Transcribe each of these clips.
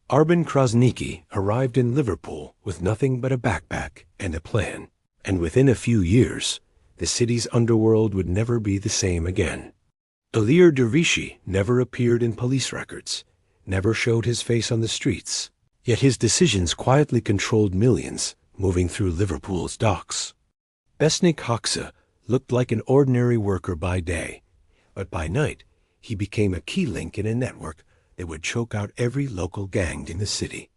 Arben Krasniqi arrived in Liverpool with nothing but a backpack and a plan, and within a few years, the city's underworld would never be the same again. Ilir Dervishi never appeared in police records, never showed his face on the streets, yet his decisions quietly controlled millions moving through Liverpool's docks. Besnik Hoxha looked like an ordinary worker by day, but by night he became a key link in a network that would choke out every local gang in the city.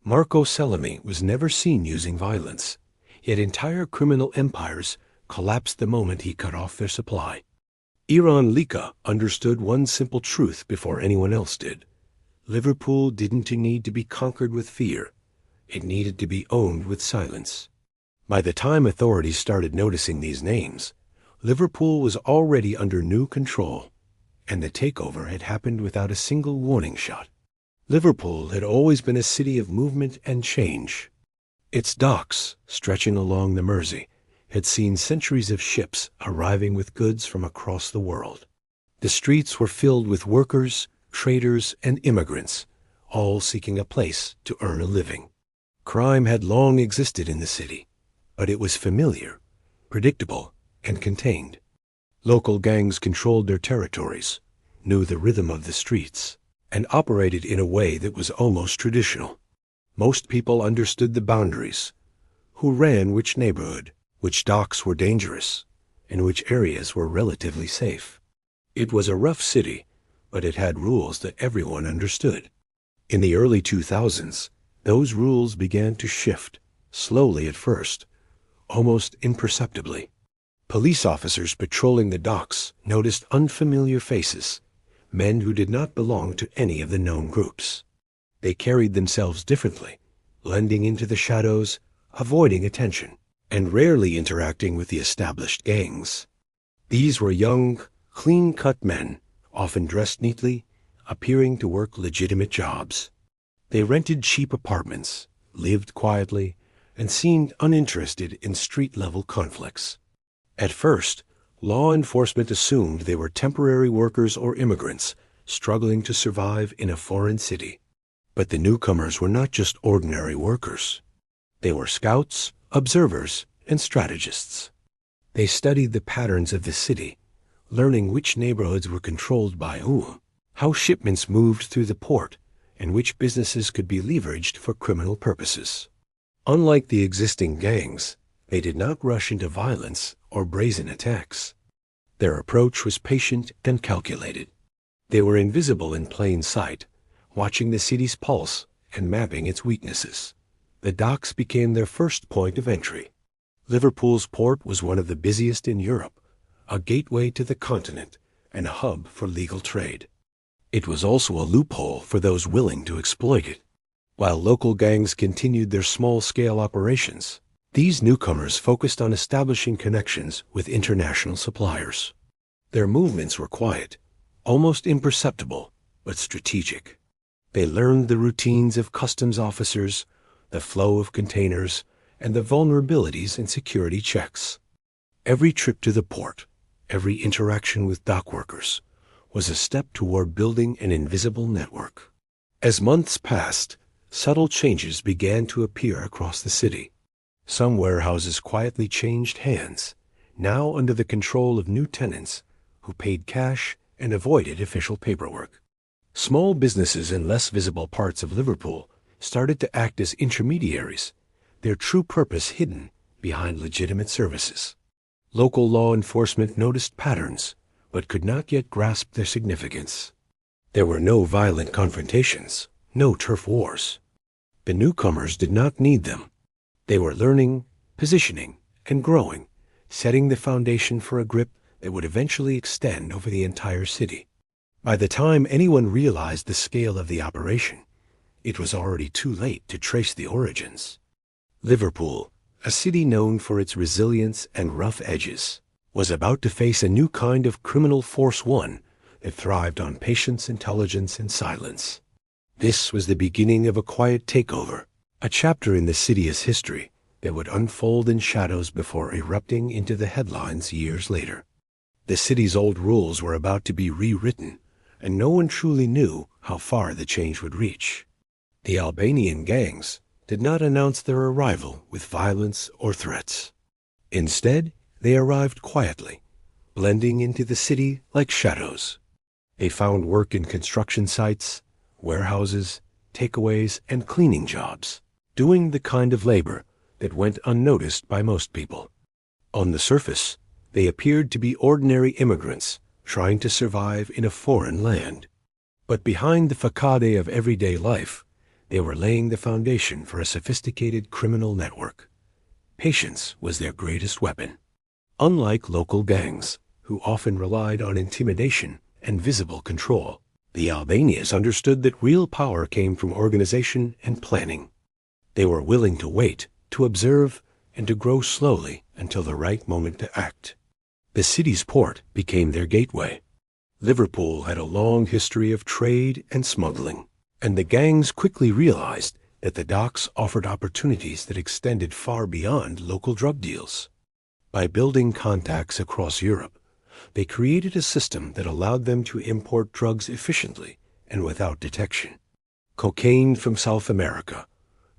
Marco Selimi was never seen using violence, yet entire criminal empires collapsed the moment he cut off their supply. Iran Lika understood one simple truth before anyone else did. Liverpool didn't need to be conquered with fear. It needed to be owned with silence. By the time authorities started noticing these names, Liverpool was already under new control, and the takeover had happened without a single warning shot. Liverpool had always been a city of movement and change. Its docks, stretching along the Mersey, had seen centuries of ships arriving with goods from across the world. The streets were filled with workers, traders, and immigrants, all seeking a place to earn a living. Crime had long existed in the city, but it was familiar, predictable, and contained. Local gangs controlled their territories, knew the rhythm of the streets, and operated in a way that was almost traditional. Most people understood the boundaries, who ran which neighborhood, which docks were dangerous, and which areas were relatively safe. It was a rough city, but it had rules that everyone understood. In the early 2000s, those rules began to shift, slowly at first, almost imperceptibly. Police officers patrolling the docks noticed unfamiliar faces, men who did not belong to any of the known groups. They carried themselves differently, blending into the shadows, avoiding attention, and rarely interacting with the established gangs. These were young, clean-cut men, often dressed neatly, appearing to work legitimate jobs. They rented cheap apartments, lived quietly, and seemed uninterested in street-level conflicts. At first, law enforcement assumed they were temporary workers or immigrants struggling to survive in a foreign city. But the newcomers were not just ordinary workers. They were scouts, observers, and strategists. They studied the patterns of the city, learning which neighborhoods were controlled by whom, how shipments moved through the port, and which businesses could be leveraged for criminal purposes. Unlike the existing gangs, they did not rush into violence or brazen attacks. Their approach was patient and calculated. They were invisible in plain sight, watching the city's pulse and mapping its weaknesses. The docks became their first point of entry. Liverpool's port was one of the busiest in Europe, a gateway to the continent and a hub for legal trade. It was also a loophole for those willing to exploit it. While local gangs continued their small-scale operations, these newcomers focused on establishing connections with international suppliers. Their movements were quiet, almost imperceptible, but strategic. They learned the routines of customs officers, the flow of containers, and the vulnerabilities in security checks. Every trip to the port, every interaction with dock workers, was a step toward building an invisible network. As months passed, subtle changes began to appear across the city. Some warehouses quietly changed hands, now under the control of new tenants who paid cash and avoided official paperwork. Small businesses in less visible parts of Liverpool started to act as intermediaries, their true purpose hidden behind legitimate services. Local law enforcement noticed patterns, but could not yet grasp their significance. There were no violent confrontations, no turf wars. The newcomers did not need them. They were learning, positioning, and growing, setting the foundation for a grip that would eventually extend over the entire city. By the time anyone realized the scale of the operation, it was already too late to trace the origins. Liverpool, a city known for its resilience and rough edges, was about to face a new kind of criminal force, one that thrived on patience, intelligence, and silence. This was the beginning of a quiet takeover, a chapter in the city's history that would unfold in shadows before erupting into the headlines years later. The city's old rules were about to be rewritten, and no one truly knew how far the change would reach. The Albanian gangs did not announce their arrival with violence or threats. Instead, they arrived quietly, blending into the city like shadows. They found work in construction sites, warehouses, takeaways, and cleaning jobs, doing the kind of labor that went unnoticed by most people. On the surface, they appeared to be ordinary immigrants trying to survive in a foreign land. But behind the facade of everyday life, they were laying the foundation for a sophisticated criminal network. Patience was their greatest weapon. Unlike local gangs, who often relied on intimidation and visible control, the Albanians understood that real power came from organization and planning. They were willing to wait, to observe, and to grow slowly until the right moment to act. The city's port became their gateway. Liverpool had a long history of trade and smuggling, and the gangs quickly realized that the docks offered opportunities that extended far beyond local drug deals. By building contacts across Europe, they created a system that allowed them to import drugs efficiently and without detection. Cocaine from South America,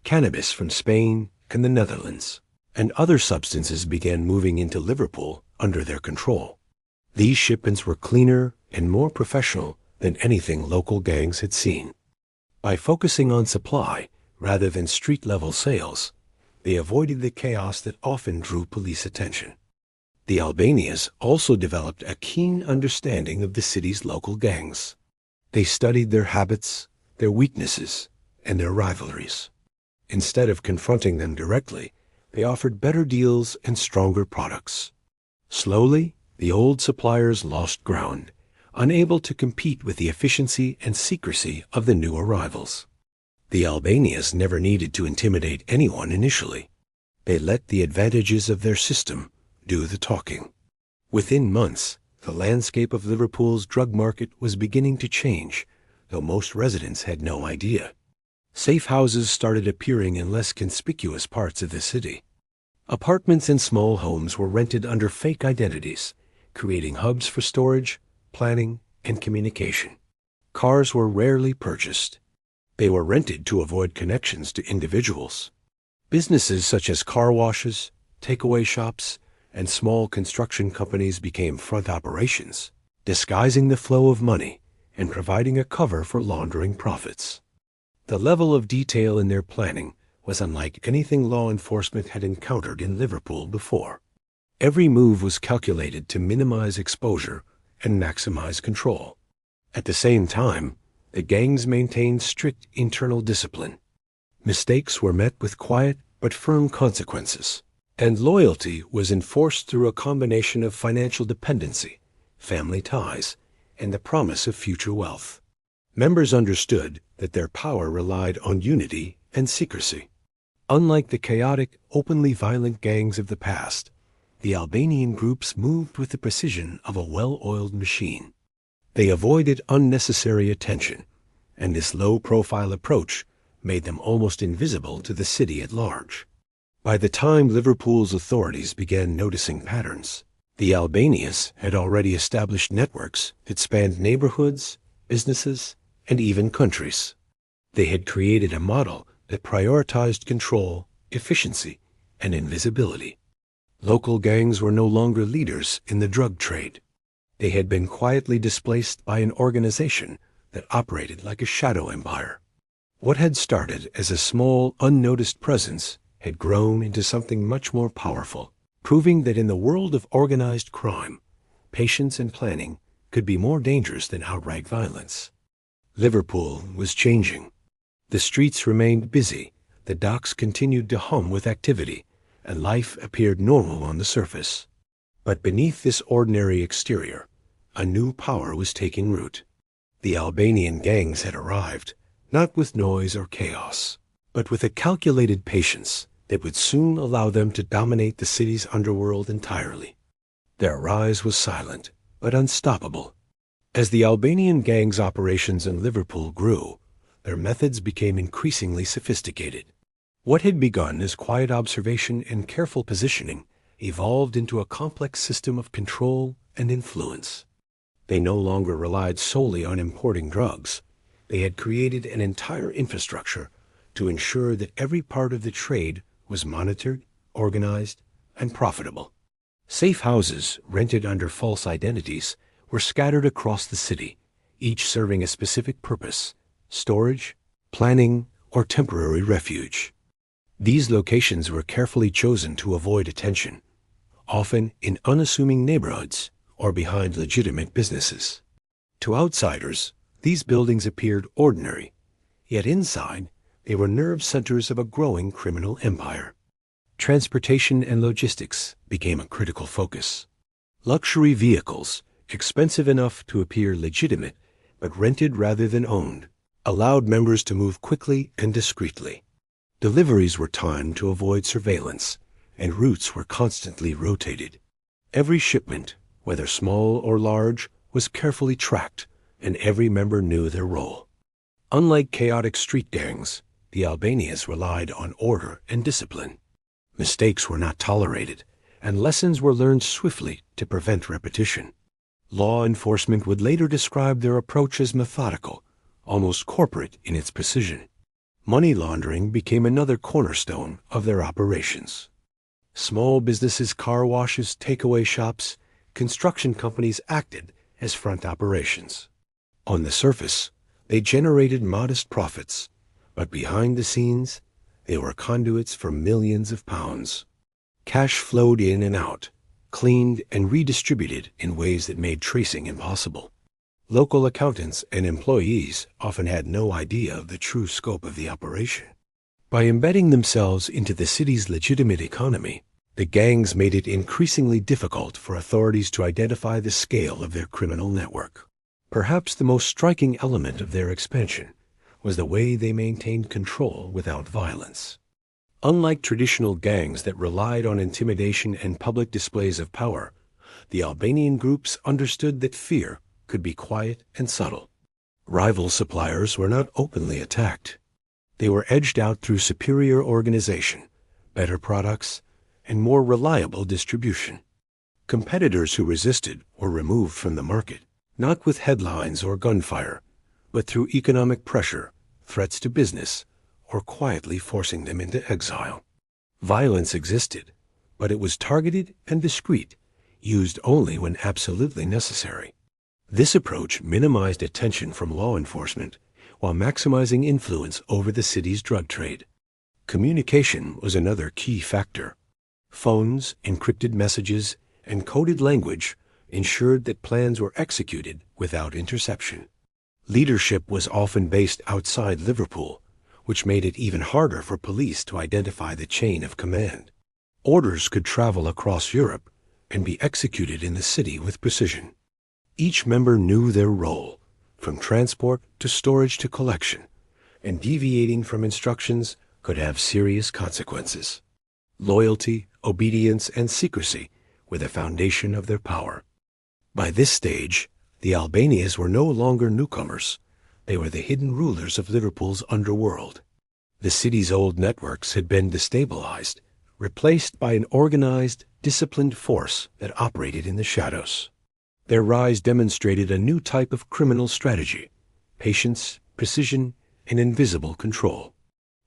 cannabis from Spain and the Netherlands, and other substances began moving into Liverpool under their control. These shipments were cleaner and more professional than anything local gangs had seen. By focusing on supply rather than street-level sales, they avoided the chaos that often drew police attention. The Albanians also developed a keen understanding of the city's local gangs. They studied their habits, their weaknesses, and their rivalries. Instead of confronting them directly, they offered better deals and stronger products. Slowly, the old suppliers lost ground, unable to compete with the efficiency and secrecy of the new arrivals. The Albanians never needed to intimidate anyone initially. They let the advantages of their system do the talking. Within months, the landscape of Liverpool's drug market was beginning to change, though most residents had no idea. Safe houses started appearing in less conspicuous parts of the city. Apartments and small homes were rented under fake identities, creating hubs for storage, planning, and communication. Cars were rarely purchased. They were rented to avoid connections to individuals. Businesses such as car washes, takeaway shops, and small construction companies became front operations, disguising the flow of money and providing a cover for laundering profits. The level of detail in their planning was unlike anything law enforcement had encountered in Liverpool before. Every move was calculated to minimize exposure and maximize control. At the same time, the gangs maintained strict internal discipline. Mistakes were met with quiet but firm consequences, and loyalty was enforced through a combination of financial dependency, family ties, and the promise of future wealth. Members understood that their power relied on unity and secrecy. Unlike the chaotic, openly violent gangs of the past, the Albanian groups moved with the precision of a well-oiled machine. They avoided unnecessary attention, and this low-profile approach made them almost invisible to the city at large. By the time Liverpool's authorities began noticing patterns, the Albanians had already established networks that spanned neighborhoods, businesses, and even countries. They had created a model that prioritized control, efficiency, and invisibility. Local gangs were no longer leaders in the drug trade. They had been quietly displaced by an organization that operated like a shadow empire. What had started as a small, unnoticed presence had grown into something much more powerful, proving that in the world of organized crime, patience and planning could be more dangerous than outright violence. Liverpool was changing. The streets remained busy, the docks continued to hum with activity, and life appeared normal on the surface. But beneath this ordinary exterior, a new power was taking root. The Albanian gangs had arrived, not with noise or chaos, but with a calculated patience that would soon allow them to dominate the city's underworld entirely. Their rise was silent, but unstoppable. As the Albanian gangs' operations in Liverpool grew, their methods became increasingly sophisticated. What had begun as quiet observation and careful positioning evolved into a complex system of control and influence. They no longer relied solely on importing drugs. They had created an entire infrastructure to ensure that every part of the trade was monitored, organized, and profitable. Safe houses, rented under false identities, were scattered across the city, each serving a specific purpose: storage, planning, or temporary refuge. These locations were carefully chosen to avoid attention, often in unassuming neighborhoods or behind legitimate businesses. To outsiders, these buildings appeared ordinary, yet inside they were nerve centers of a growing criminal empire. Transportation and logistics became a critical focus. Luxury vehicles, expensive enough to appear legitimate but rented rather than owned, allowed members to move quickly and discreetly. Deliveries were timed to avoid surveillance, and routes were constantly rotated. Every shipment, whether small or large, was carefully tracked, and every member knew their role. Unlike chaotic street gangs, the Albanians relied on order and discipline. Mistakes were not tolerated, and lessons were learned swiftly to prevent repetition. Law enforcement would later describe their approach as methodical, almost corporate in its precision. Money laundering became another cornerstone of their operations. Small businesses, car washes, takeaway shops, construction companies acted as front operations. On the surface, they generated modest profits, but behind the scenes, they were conduits for millions of pounds. Cash flowed in and out, cleaned and redistributed in ways that made tracing impossible. Local accountants and employees often had no idea of the true scope of the operation. By embedding themselves into the city's legitimate economy, the gangs made it increasingly difficult for authorities to identify the scale of their criminal network. Perhaps the most striking element of their expansion was the way they maintained control without violence. Unlike traditional gangs that relied on intimidation and public displays of power, the Albanian groups understood that fear could be quiet and subtle. Rival suppliers were not openly attacked. They were edged out through superior organization, better products, and more reliable distribution. Competitors who resisted were removed from the market, not with headlines or gunfire, but through economic pressure, threats to business, or quietly forcing them into exile. Violence existed, but it was targeted and discreet, used only when absolutely necessary. This approach minimized attention from law enforcement while maximizing influence over the city's drug trade. Communication was another key factor. Phones, encrypted messages, and coded language ensured that plans were executed without interception. Leadership was often based outside Liverpool, which made it even harder for police to identify the chain of command. Orders could travel across Europe and be executed in the city with precision. Each member knew their role, from transport to storage to collection, and deviating from instructions could have serious consequences. Loyalty, obedience, and secrecy were the foundation of their power. By this stage, the Albanians were no longer newcomers. They were the hidden rulers of Liverpool's underworld. The city's old networks had been destabilized, replaced by an organized, disciplined force that operated in the shadows. Their rise demonstrated a new type of criminal strategy: patience, precision, and invisible control.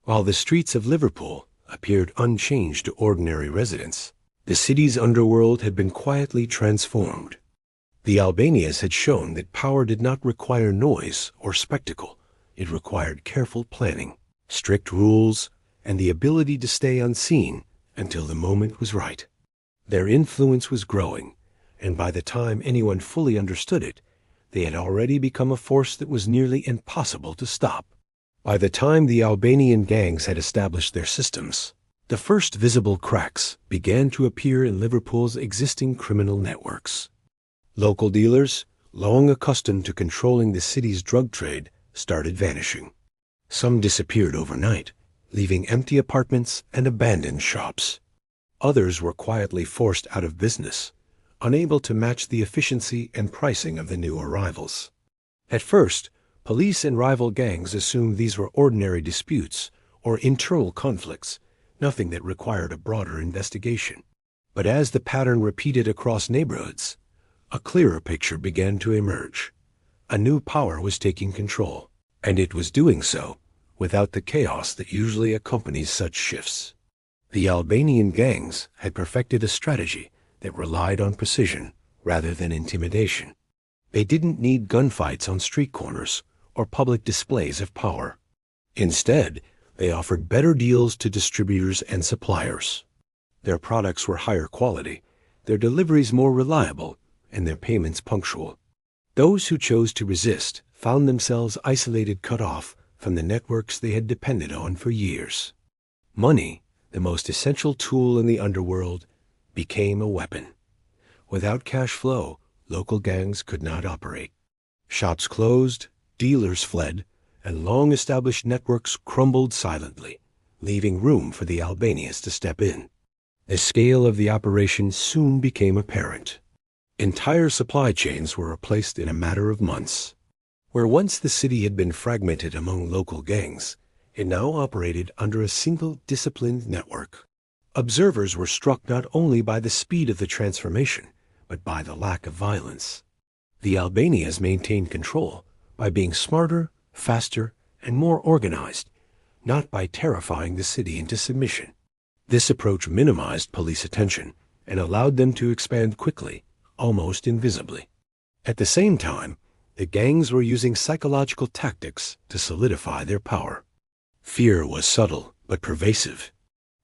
While the streets of Liverpool appeared unchanged to ordinary residents, the city's underworld had been quietly transformed. The Albanians had shown that power did not require noise or spectacle. It required careful planning, strict rules, and the ability to stay unseen until the moment was right. Their influence was growing, and by the time anyone fully understood it, they had already become a force that was nearly impossible to stop. By the time the Albanian gangs had established their systems, the first visible cracks began to appear in Liverpool's existing criminal networks. Local dealers, long accustomed to controlling the city's drug trade, started vanishing. Some disappeared overnight, leaving empty apartments and abandoned shops. Others were quietly forced out of business, unable to match the efficiency and pricing of the new arrivals. At first, police and rival gangs assumed these were ordinary disputes or internal conflicts, nothing that required a broader investigation. But as the pattern repeated across neighborhoods, a clearer picture began to emerge. A new power was taking control, and it was doing so without the chaos that usually accompanies such shifts. The Albanian gangs had perfected a strategy that relied on precision rather than intimidation. They didn't need gunfights on street corners or public displays of power. Instead, they offered better deals to distributors and suppliers. Their products were higher quality, their deliveries more reliable, and their payments punctual. Those who chose to resist found themselves isolated, cut off from the networks they had depended on for years. Money, the most essential tool in the underworld, became a weapon. Without cash flow, local gangs could not operate. Shops closed, dealers fled, and long-established networks crumbled silently, leaving room for the Albanians to step in. The scale of the operation soon became apparent. Entire supply chains were replaced in a matter of months. Where once the city had been fragmented among local gangs, it now operated under a single disciplined network. Observers were struck not only by the speed of the transformation, but by the lack of violence. The Albanians maintained control by being smarter, faster, and more organized, not by terrifying the city into submission. This approach minimized police attention and allowed them to expand quickly, almost invisibly. At the same time, the gangs were using psychological tactics to solidify their power. Fear was subtle but pervasive.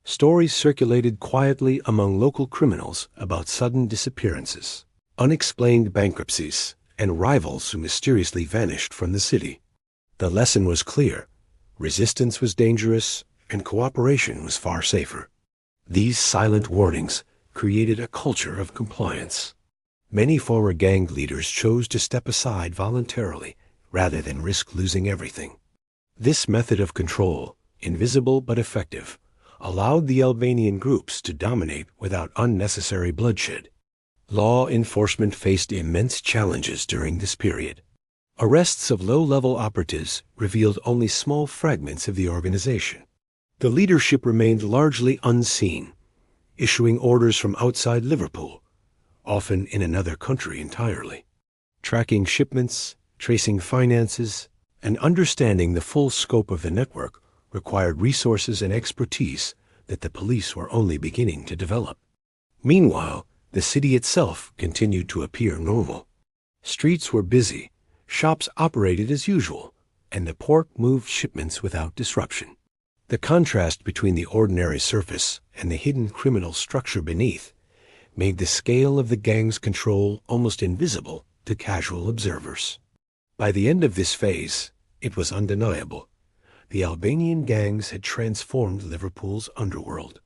Stories circulated quietly among local criminals about sudden disappearances, unexplained bankruptcies, and rivals who mysteriously vanished from the city. The lesson was clear: resistance was dangerous, and cooperation was far safer. These silent warnings created a culture of compliance. Many former gang leaders chose to step aside voluntarily rather than risk losing everything. This method of control, invisible but effective, allowed the Albanian groups to dominate without unnecessary bloodshed. Law enforcement faced immense challenges during this period. Arrests of low-level operatives revealed only small fragments of the organization. The leadership remained largely unseen, issuing orders from outside Liverpool, often in another country entirely. Tracking shipments, tracing finances, and understanding the full scope of the network required resources and expertise that the police were only beginning to develop. Meanwhile, the city itself continued to appear normal. Streets were busy, shops operated as usual, and the port moved shipments without disruption. The contrast between the ordinary surface and the hidden criminal structure beneath made the scale of the gang's control almost invisible to casual observers. By the end of this phase, it was undeniable. The Albanian gangs had transformed Liverpool's underworld.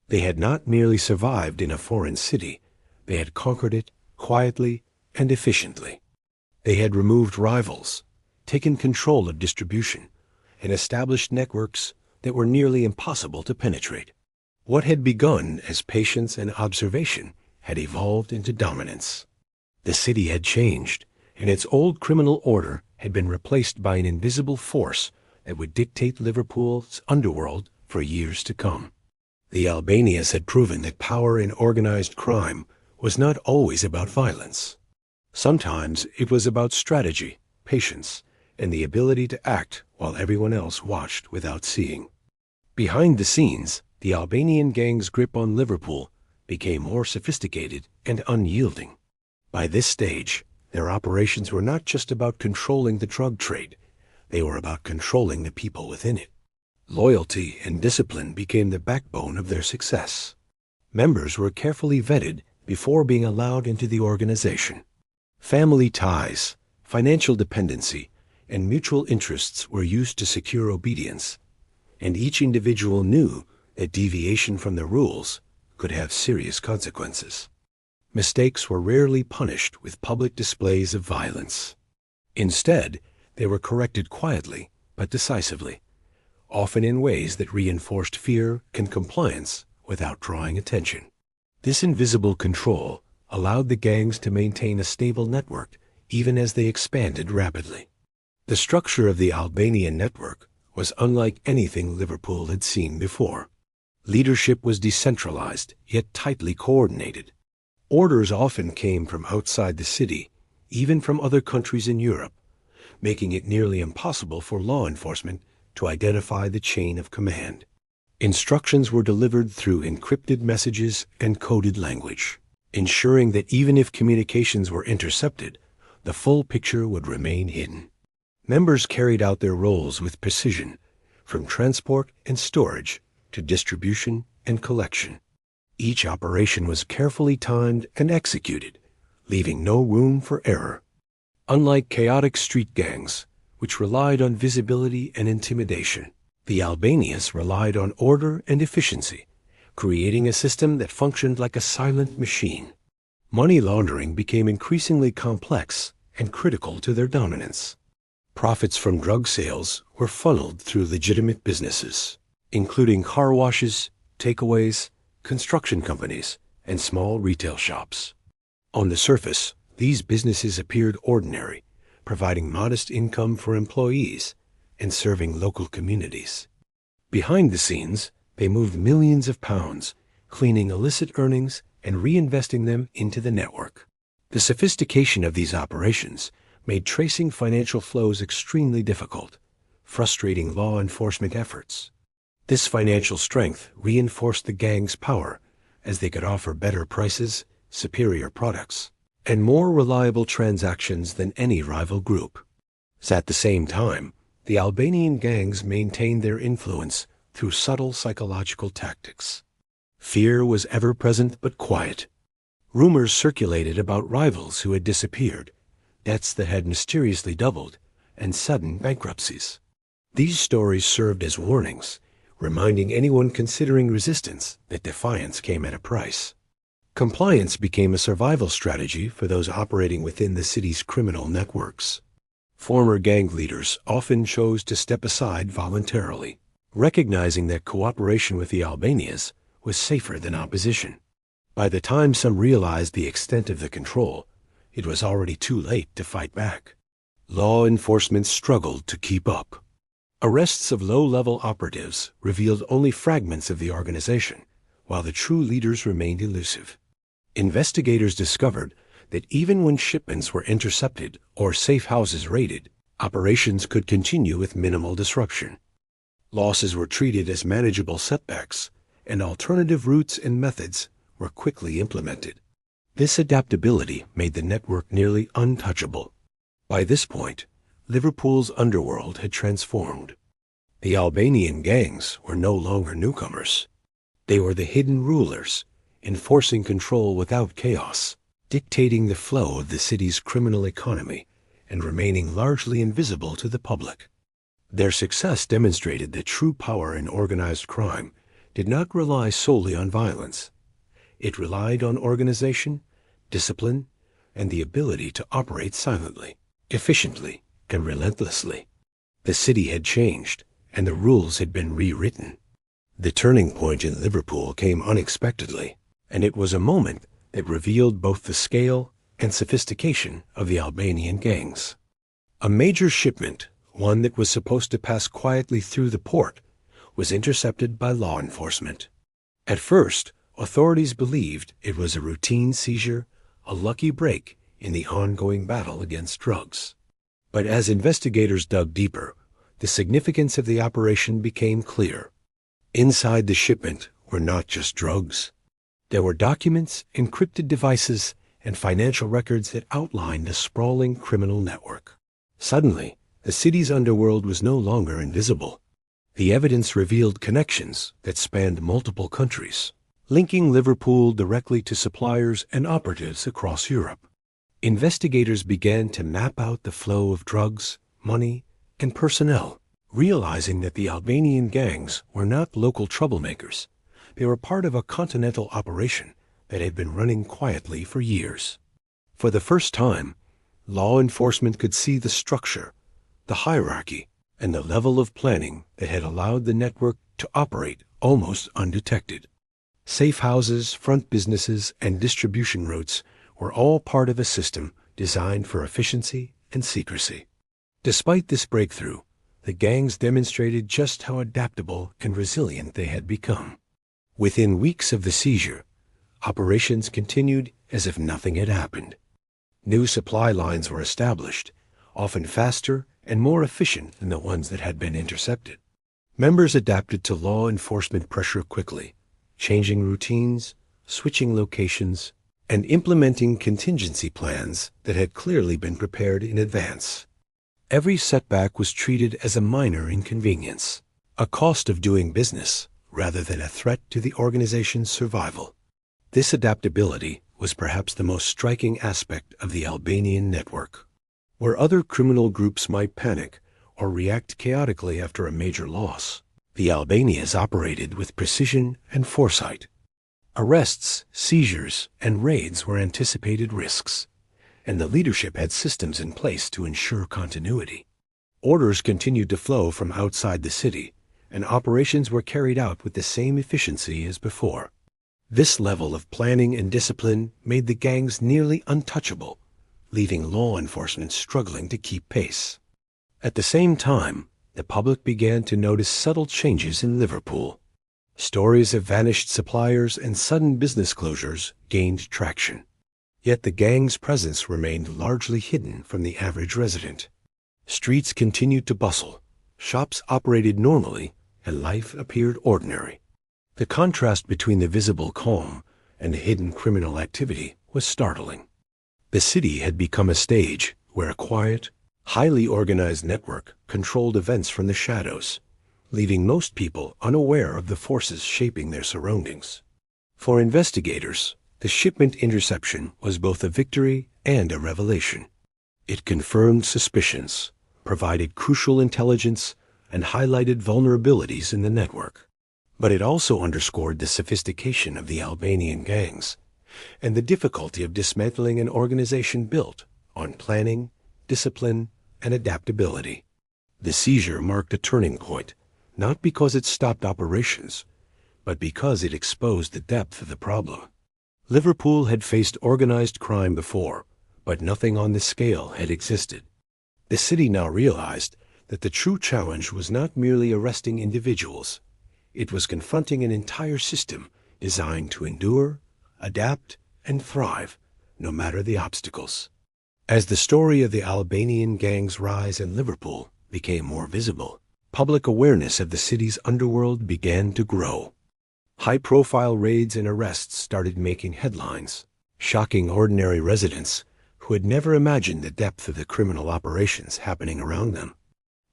They had not merely survived in a foreign city, they had conquered it quietly and efficiently. They had removed rivals, taken control of distribution, and established networks that were nearly impossible to penetrate. What had begun as patience and observation had evolved into dominance. The city had changed, and its old criminal order had been replaced by an invisible force that would dictate Liverpool's underworld for years to come. The Albanians had proven that power in organized crime was not always about violence. Sometimes it was about strategy, patience, and the ability to act while everyone else watched without seeing. Behind the scenes, the Albanian gang's grip on Liverpool became more sophisticated and unyielding. By this stage, their operations were not just about controlling the drug trade, they were about controlling the people within it. Loyalty and discipline became the backbone of their success. Members were carefully vetted before being allowed into the organization. Family ties, financial dependency, and mutual interests were used to secure obedience, and each individual knew that deviation from the rules could have serious consequences. Mistakes were rarely punished with public displays of violence. Instead, they were corrected quietly but decisively, often in ways that reinforced fear and compliance without drawing attention. This invisible control allowed the gangs to maintain a stable network even as they expanded rapidly. The structure of the Albanian network was unlike anything Liverpool had seen before. Leadership was decentralized, yet tightly coordinated. Orders often came from outside the city, even from other countries in Europe, making it nearly impossible for law enforcement to identify the chain of command. Instructions were delivered through encrypted messages and coded language, ensuring that even if communications were intercepted, the full picture would remain hidden. Members carried out their roles with precision, from transport and storage to distribution and collection. Each operation was carefully timed and executed, leaving no room for error. Unlike chaotic street gangs, which relied on visibility and intimidation, the Albanians relied on order and efficiency, creating a system that functioned like a silent machine. Money laundering became increasingly complex and critical to their dominance. Profits from drug sales were funneled through legitimate businesses, including car washes, takeaways, construction companies, and small retail shops. On the surface, these businesses appeared ordinary, providing modest income for employees and serving local communities. Behind the scenes, they moved millions of pounds, cleaning illicit earnings and reinvesting them into the network. The sophistication of these operations made tracing financial flows extremely difficult, frustrating law enforcement efforts. This financial strength reinforced the gang's power, as they could offer better prices, superior products, and more reliable transactions than any rival group. At the same time, the Albanian gangs maintained their influence through subtle psychological tactics. Fear was ever present but quiet. Rumors circulated about rivals who had disappeared, debts that had mysteriously doubled, and sudden bankruptcies. These stories served as warnings, reminding anyone considering resistance that defiance came at a price. Compliance became a survival strategy for those operating within the city's criminal networks. Former gang leaders often chose to step aside voluntarily, recognizing that cooperation with the Albanians was safer than opposition. By the time some realized the extent of the control, it was already too late to fight back. Law enforcement struggled to keep up. Arrests of low-level operatives revealed only fragments of the organization, while the true leaders remained elusive. Investigators discovered that even when shipments were intercepted or safe houses raided, operations could continue with minimal disruption. Losses were treated as manageable setbacks, and alternative routes and methods were quickly implemented. This adaptability made the network nearly untouchable. By this point, Liverpool's underworld had transformed. The Albanian gangs were no longer newcomers. They were the hidden rulers, enforcing control without chaos, dictating the flow of the city's criminal economy, and remaining largely invisible to the public. Their success demonstrated that true power in organized crime did not rely solely on violence. It relied on organization, discipline, and the ability to operate silently, efficiently, and relentlessly. The city had changed, and the rules had been rewritten. The turning point in Liverpool came unexpectedly, and it was a moment that revealed both the scale and sophistication of the Albanian gangs. A major shipment, one that was supposed to pass quietly through the port, was intercepted by law enforcement. At first, authorities believed it was a routine seizure, a lucky break in the ongoing battle against drugs. But as investigators dug deeper, the significance of the operation became clear. Inside the shipment were not just drugs. There were documents, encrypted devices, and financial records that outlined a sprawling criminal network. Suddenly, the city's underworld was no longer invisible. The evidence revealed connections that spanned multiple countries, linking Liverpool directly to suppliers and operatives across Europe. Investigators began to map out the flow of drugs, money, and personnel, realizing that the Albanian gangs were not local troublemakers. They were part of a continental operation that had been running quietly for years. For the first time, law enforcement could see the structure, the hierarchy, and the level of planning that had allowed the network to operate almost undetected. Safe houses, front businesses, and distribution routes were all part of a system designed for efficiency and secrecy. Despite this breakthrough, the gangs demonstrated just how adaptable and resilient they had become. Within weeks of the seizure, operations continued as if nothing had happened. New supply lines were established, often faster and more efficient than the ones that had been intercepted. Members adapted to law enforcement pressure quickly, changing routines, switching locations, and implementing contingency plans that had clearly been prepared in advance. Every setback was treated as a minor inconvenience, a cost of doing business rather than a threat to the organization's survival. This adaptability was perhaps the most striking aspect of the Albanian network. Where other criminal groups might panic or react chaotically after a major loss, the Albanians operated with precision and foresight. Arrests, seizures, and raids were anticipated risks, and the leadership had systems in place to ensure continuity. Orders continued to flow from outside the city, and operations were carried out with the same efficiency as before. This level of planning and discipline made the gangs nearly untouchable, leaving law enforcement struggling to keep pace. At the same time, the public began to notice subtle changes in Liverpool. Stories of vanished suppliers and sudden business closures gained traction. Yet the gang's presence remained largely hidden from the average resident. Streets continued to bustle, shops operated normally, and life appeared ordinary. The contrast between the visible calm and the hidden criminal activity was startling. The city had become a stage where a quiet, highly organized network controlled events from the shadows, leaving most people unaware of the forces shaping their surroundings. For investigators, the shipment interception was both a victory and a revelation. It confirmed suspicions, provided crucial intelligence, and highlighted vulnerabilities in the network. But it also underscored the sophistication of the Albanian gangs and the difficulty of dismantling an organization built on planning, discipline, and adaptability. The seizure marked a turning point, not because it stopped operations, but because it exposed the depth of the problem. Liverpool had faced organized crime before, but nothing on this scale had existed. The city now realized that the true challenge was not merely arresting individuals. It was confronting an entire system designed to endure, adapt, and thrive, no matter the obstacles. As the story of the Albanian gang's rise in Liverpool became more visible, public awareness of the city's underworld began to grow. High-profile raids and arrests started making headlines, shocking ordinary residents who had never imagined the depth of the criminal operations happening around them.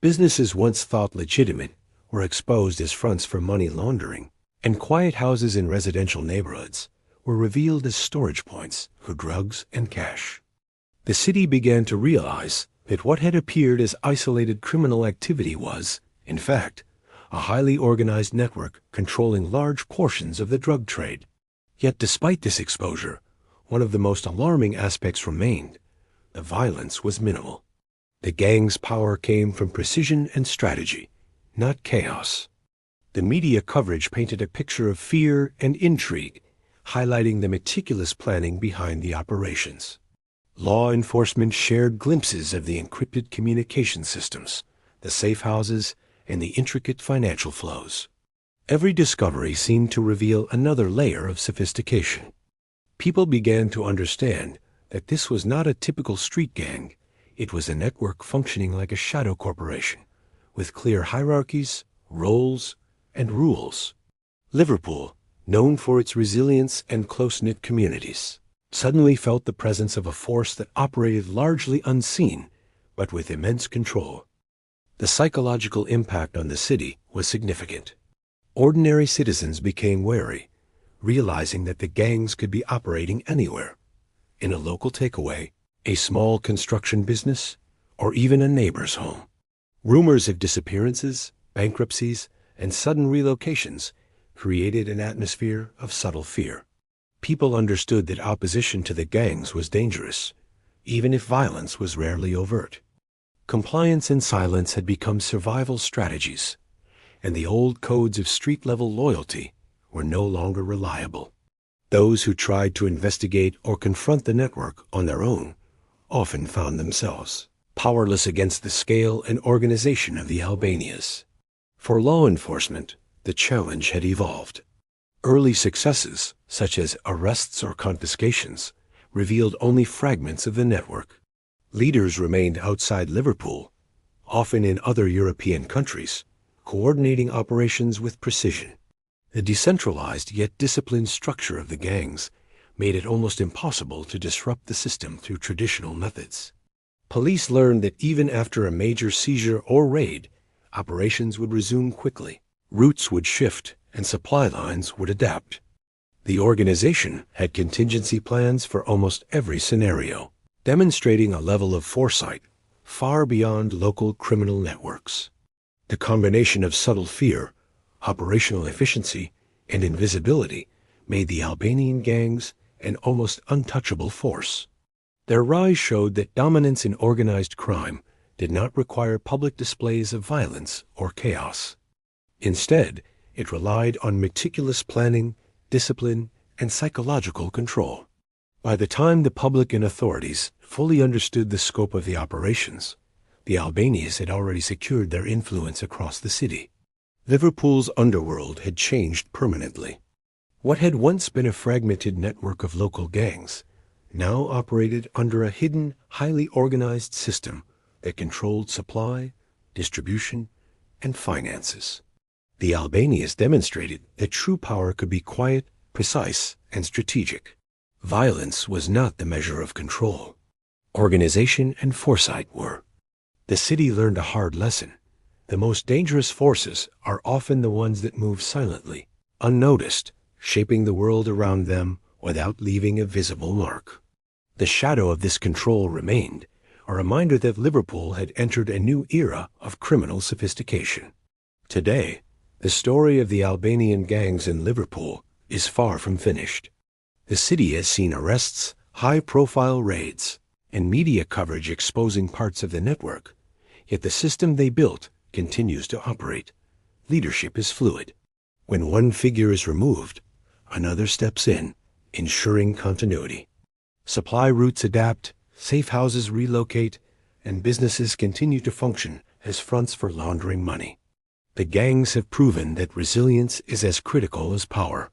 Businesses once thought legitimate were exposed as fronts for money laundering, and quiet houses in residential neighborhoods were revealed as storage points for drugs and cash. The city began to realize that what had appeared as isolated criminal activity was, in fact, a highly organized network controlling large portions of the drug trade. Yet despite this exposure, one of the most alarming aspects remained. The violence was minimal. The gang's power came from precision and strategy, not chaos. The media coverage painted a picture of fear and intrigue, highlighting the meticulous planning behind the operations. Law enforcement shared glimpses of the encrypted communication systems, the safe houses, and the intricate financial flows. Every discovery seemed to reveal another layer of sophistication. People began to understand that this was not a typical street gang. It was a network functioning like a shadow corporation, with clear hierarchies, roles, and rules. Liverpool, known for its resilience and close-knit communities, suddenly felt the presence of a force that operated largely unseen, but with immense control. The psychological impact on the city was significant. Ordinary citizens became wary, realizing that the gangs could be operating anywhere, in a local takeaway, a small construction business, or even a neighbor's home. Rumors of disappearances, bankruptcies, and sudden relocations created an atmosphere of subtle fear. People understood that opposition to the gangs was dangerous, even if violence was rarely overt. Compliance and silence had become survival strategies, and the old codes of street-level loyalty were no longer reliable. Those who tried to investigate or confront the network on their own often found themselves powerless against the scale and organization of the Albanians. For law enforcement, the challenge had evolved. Early successes, such as arrests or confiscations, revealed only fragments of the network. Leaders remained outside Liverpool, often in other European countries, coordinating operations with precision. The decentralized yet disciplined structure of the gangs made it almost impossible to disrupt the system through traditional methods. Police learned that even after a major seizure or raid, operations would resume quickly, routes would shift, and supply lines would adapt. The organization had contingency plans for almost every scenario, demonstrating a level of foresight far beyond local criminal networks. The combination of subtle fear, operational efficiency, and invisibility made the Albanian gangs an almost untouchable force. Their rise showed that dominance in organized crime did not require public displays of violence or chaos. Instead, it relied on meticulous planning, discipline, and psychological control. By the time the public and authorities fully understood the scope of the operations, the Albanians had already secured their influence across the city. Liverpool's underworld had changed permanently. What had once been a fragmented network of local gangs now operated under a hidden, highly organized system that controlled supply, distribution, and finances. The Albanians demonstrated that true power could be quiet, precise, and strategic. Violence was not the measure of control. Organization and foresight were. The city learned a hard lesson. The most dangerous forces are often the ones that move silently, unnoticed, shaping the world around them without leaving a visible mark. The shadow of this control remained, a reminder that Liverpool had entered a new era of criminal sophistication. Today, the story of the Albanian gangs in Liverpool is far from finished. The city has seen arrests, high-profile raids, and media coverage exposing parts of the network, yet the system they built continues to operate. Leadership is fluid. When one figure is removed, another steps in, ensuring continuity. Supply routes adapt, safe houses relocate, and businesses continue to function as fronts for laundering money. The gangs have proven that resilience is as critical as power.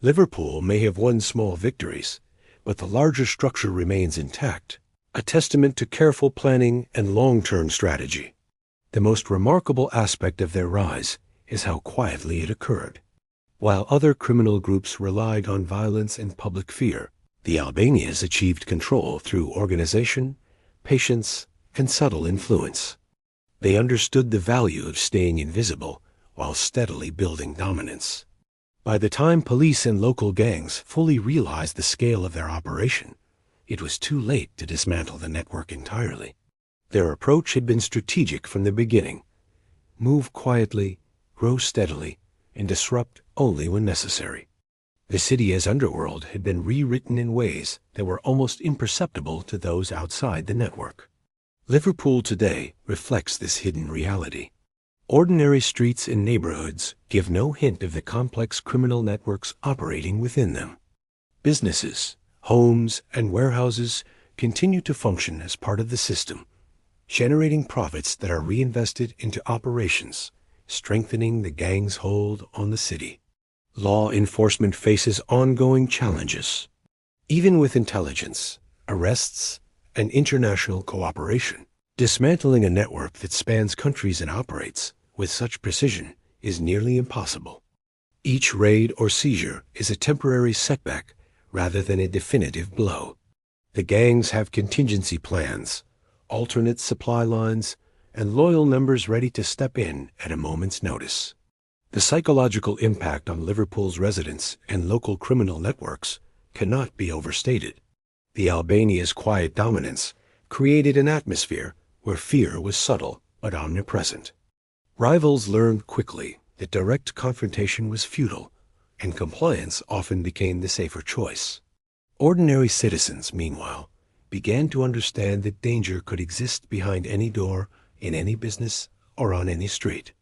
Liverpool may have won small victories, but the larger structure remains intact, a testament to careful planning and long-term strategy. The most remarkable aspect of their rise is how quietly it occurred. While other criminal groups relied on violence and public fear, the Albanians achieved control through organization, patience, and subtle influence. They understood the value of staying invisible while steadily building dominance. By the time police and local gangs fully realized the scale of their operation, it was too late to dismantle the network entirely. Their approach had been strategic from the beginning. Move quietly, grow steadily, and disrupt only when necessary. The city as underworld had been rewritten in ways that were almost imperceptible to those outside the network. Liverpool today reflects this hidden reality. Ordinary streets and neighborhoods give no hint of the complex criminal networks operating within them. Businesses, homes, and warehouses continue to function as part of the system, generating profits that are reinvested into operations, strengthening the gang's hold on the city. Law enforcement faces ongoing challenges. Even with intelligence, arrests, and international cooperation, dismantling a network that spans countries and operates with such precision is nearly impossible. Each raid or seizure is a temporary setback rather than a definitive blow. The gangs have contingency plans, alternate supply lines, and loyal members ready to step in at a moment's notice. The psychological impact on Liverpool's residents and local criminal networks cannot be overstated. The Albania's quiet dominance created an atmosphere where fear was subtle but omnipresent. Rivals learned quickly that direct confrontation was futile, and compliance often became the safer choice. Ordinary citizens, meanwhile, began to understand that danger could exist behind any door, in any business, or on any street.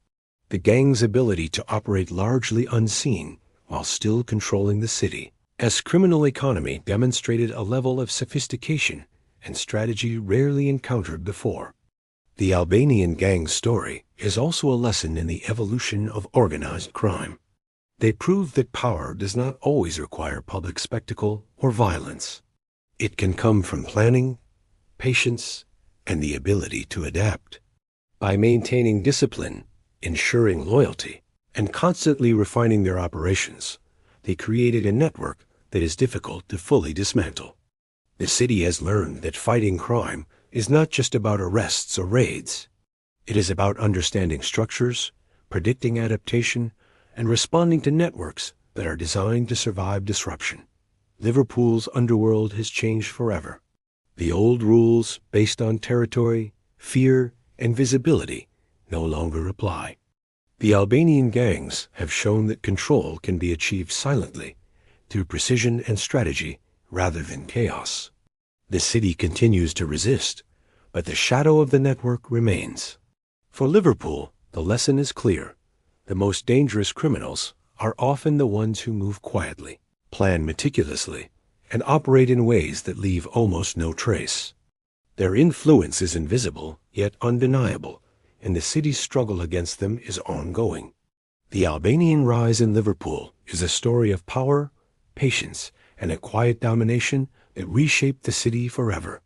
The gang's ability to operate largely unseen while still controlling the city, as criminal economy demonstrated a level of sophistication and strategy rarely encountered before. The Albanian gang's story is also a lesson in the evolution of organized crime. They proved that power does not always require public spectacle or violence. It can come from planning, patience, and the ability to adapt. By maintaining discipline, ensuring loyalty, and constantly refining their operations, they created a network that is difficult to fully dismantle. The city has learned that fighting crime is not just about arrests or raids. It is about understanding structures, predicting adaptation, and responding to networks that are designed to survive disruption. Liverpool's underworld has changed forever. The old rules based on territory, fear, and visibility no longer apply. The Albanian gangs have shown that control can be achieved silently, through precision and strategy rather than chaos. The city continues to resist, but the shadow of the network remains. For Liverpool, the lesson is clear. The most dangerous criminals are often the ones who move quietly, plan meticulously, and operate in ways that leave almost no trace. Their influence is invisible, yet undeniable, and the city's struggle against them is ongoing. The Albanian rise in Liverpool is a story of power, patience, and a quiet domination that reshaped the city forever.